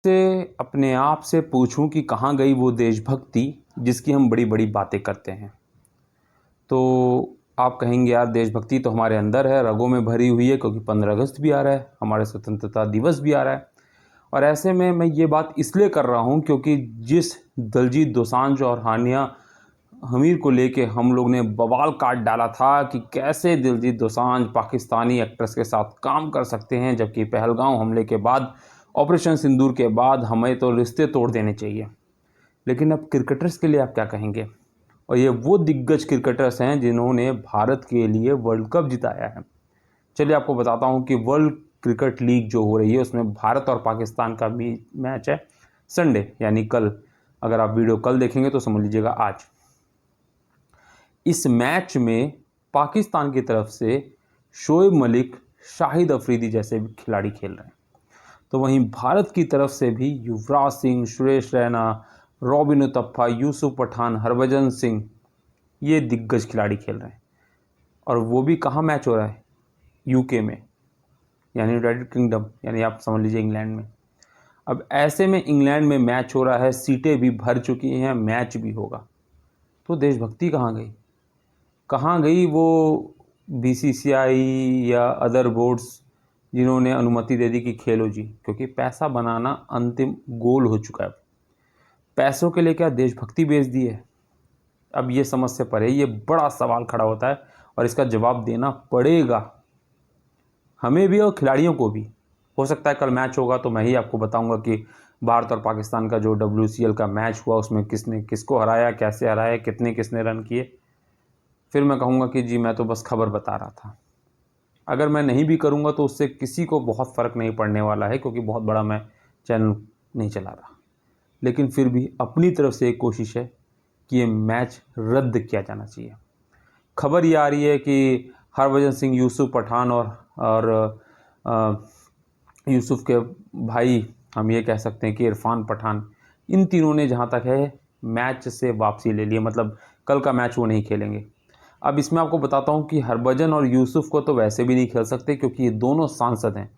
से अपने आप से पूछूं कि कहाँ गई वो देशभक्ति जिसकी हम बड़ी बड़ी बातें करते हैं। तो आप कहेंगे यार देशभक्ति तो हमारे अंदर है, रगों में भरी हुई है, क्योंकि 15 अगस्त भी आ रहा है, हमारे स्वतंत्रता दिवस भी आ रहा है। और ऐसे में मैं ये बात इसलिए कर रहा हूँ क्योंकि जिस दलजीत दोसांझ और हानिया हमीर को लेके हम लोग ने बवाल काट डाला था कि कैसे दिलजीत दोसांझ पाकिस्तानी एक्ट्रेस के साथ काम कर सकते हैं, जबकि पहलगाम हमले के बाद, ऑपरेशन सिंदूर के बाद हमें तो रिश्ते तोड़ देने चाहिए। लेकिन अब क्रिकेटर्स के लिए आप क्या कहेंगे? और ये वो दिग्गज क्रिकेटर्स हैं जिन्होंने भारत के लिए वर्ल्ड कप जिताया है। चलिए आपको बताता हूँ कि वर्ल्ड क्रिकेट लीग जो हो रही है उसमें भारत और पाकिस्तान का भी मैच है संडे, यानी कल। अगर आप वीडियो कल देखेंगे तो समझ लीजिएगा आज। इस मैच में पाकिस्तान की तरफ से शोएब मलिक, शाहिद अफरीदी जैसे खिलाड़ी खेल रहे हैं, तो वहीं भारत की तरफ से भी युवराज सिंह, सुरेश रैना, रॉबिन उथप्पा, यूसुफ पठान, हरभजन सिंह, ये दिग्गज खिलाड़ी खेल रहे हैं। और वो भी कहाँ मैच हो रहा है? यूके में, यानी यूनाइटेड किंगडम, यानी आप समझ लीजिए इंग्लैंड में। अब ऐसे में इंग्लैंड में मैच हो रहा है, सीटें भी भर चुकी हैं, मैच भी होगा, तो देशभक्ति कहाँ गई? कहाँ गई वो बीसीसीआई या अदर बोर्ड्स जिन्होंने अनुमति दे दी कि खेलो जी? क्योंकि पैसा बनाना अंतिम गोल हो चुका है। पैसों के लिए क्या देशभक्ति बेच दी है? अब ये समझ से परे, ये बड़ा सवाल खड़ा होता है और इसका जवाब देना पड़ेगा हमें भी और खिलाड़ियों को भी। हो सकता है कल मैच होगा तो मैं ही आपको बताऊंगा कि भारत और पाकिस्तान का जो WCL का मैच हुआ उसमें किसने किसको हराया, कैसे हराया, कितने किसने रन किए। फिर मैं कहूँगा कि जी मैं तो बस खबर बता रहा था। अगर मैं नहीं भी करूँगा तो उससे किसी को बहुत फ़र्क नहीं पड़ने वाला है, क्योंकि बहुत बड़ा मैं चैनल नहीं चला रहा। लेकिन फिर भी अपनी तरफ से एक कोशिश है कि ये मैच रद्द किया जाना चाहिए। खबर ये आ रही है कि हरभजन सिंह, यूसुफ पठान और यूसुफ के भाई, हम ये कह सकते हैं कि इरफान पठान, इन तीनों ने जहाँ तक है मैच से वापसी ले ली है, मतलब कल का मैच वो नहीं खेलेंगे। अब इसमें आपको बताता हूँ कि हरभजन और यूसुफ को तो वैसे भी नहीं खेल सकते, क्योंकि ये दोनों सांसद हैं।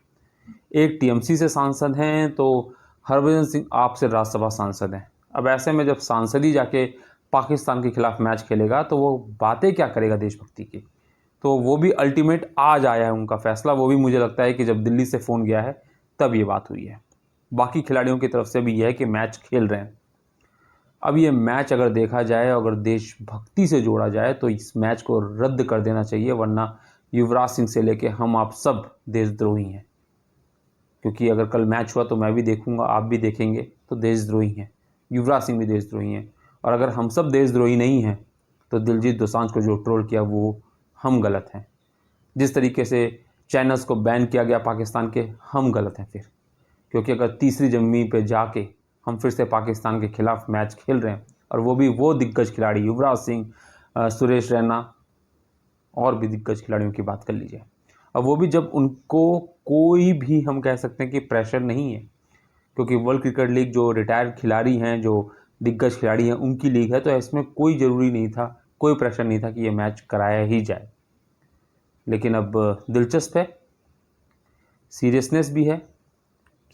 एक टीएमसी से सांसद हैं तो हरभजन सिंह आप से राज्यसभा सांसद हैं। अब ऐसे में जब सांसद ही जाके पाकिस्तान के खिलाफ मैच खेलेगा तो वो बातें क्या करेगा देशभक्ति की? तो वो भी अल्टीमेट आज आया है उनका फैसला। वो भी मुझे लगता है कि जब दिल्ली से फ़ोन गया है तब ये बात हुई है। बाकी खिलाड़ियों की तरफ से भी यह है कि मैच खेल रहे हैं। अब ये मैच अगर देखा जाए, अगर देशभक्ति से जोड़ा जाए तो इस मैच को रद्द कर देना चाहिए, वरना युवराज सिंह से लेके हम आप सब देशद्रोही हैं। क्योंकि अगर कल मैच हुआ तो मैं भी देखूंगा, आप भी देखेंगे, तो देशद्रोही हैं, युवराज सिंह भी देशद्रोही हैं। और अगर हम सब देशद्रोही नहीं हैं तो दिलजीत दोसांझ को जो ट्रोल किया वो हम गलत हैं। जिस तरीके से चैनल्स को बैन किया गया पाकिस्तान के, हम गलत हैं फिर। क्योंकि अगर तीसरी ज़मीन पे जाके हम फिर से पाकिस्तान के खिलाफ मैच खेल रहे हैं, और वो भी वो दिग्गज खिलाड़ी युवराज सिंह, सुरेश रैना और भी दिग्गज खिलाड़ियों की बात कर लीजिए, अब वो भी जब उनको कोई भी हम कह सकते हैं कि प्रेशर नहीं है, क्योंकि वर्ल्ड क्रिकेट लीग जो रिटायर्ड खिलाड़ी हैं, जो दिग्गज खिलाड़ी हैं, उनकी लीग है, तो इसमें कोई ज़रूरी नहीं था, कोई प्रेशर नहीं था कि ये मैच कराया ही जाए। लेकिन अब दिलचस्प है, सीरियसनेस भी है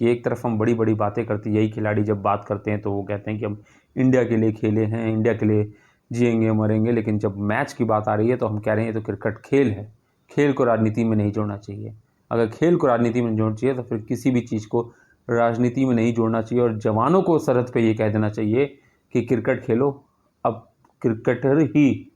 कि एक तरफ हम बड़ी बड़ी बातें करते, यही खिलाड़ी जब बात करते हैं तो वो कहते हैं कि हम इंडिया के लिए खेले हैं, इंडिया के लिए जिएंगे मरेंगे, लेकिन जब मैच की बात आ रही है तो हम कह रहे हैं ये तो क्रिकेट खेल है, खेल को राजनीति में नहीं जोड़ना चाहिए। अगर खेल को राजनीति में जोड़ना चाहिए तो फिर किसी भी चीज़ को राजनीति में नहीं जोड़ना चाहिए, और जवानों को सरहद पे ये कह देना चाहिए कि क्रिकेट खेलो, अब क्रिकेटर ही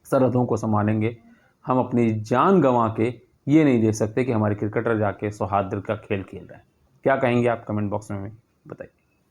सरहदों को संभालेंगे। हम अपनी जान गंवा के ये नहीं दे सकते कि हमारे क्रिकेटर जाके सौहार्द का खेल खेल रहे हैं। क्या कहेंगे आप? कमेंट बॉक्स में बताइए।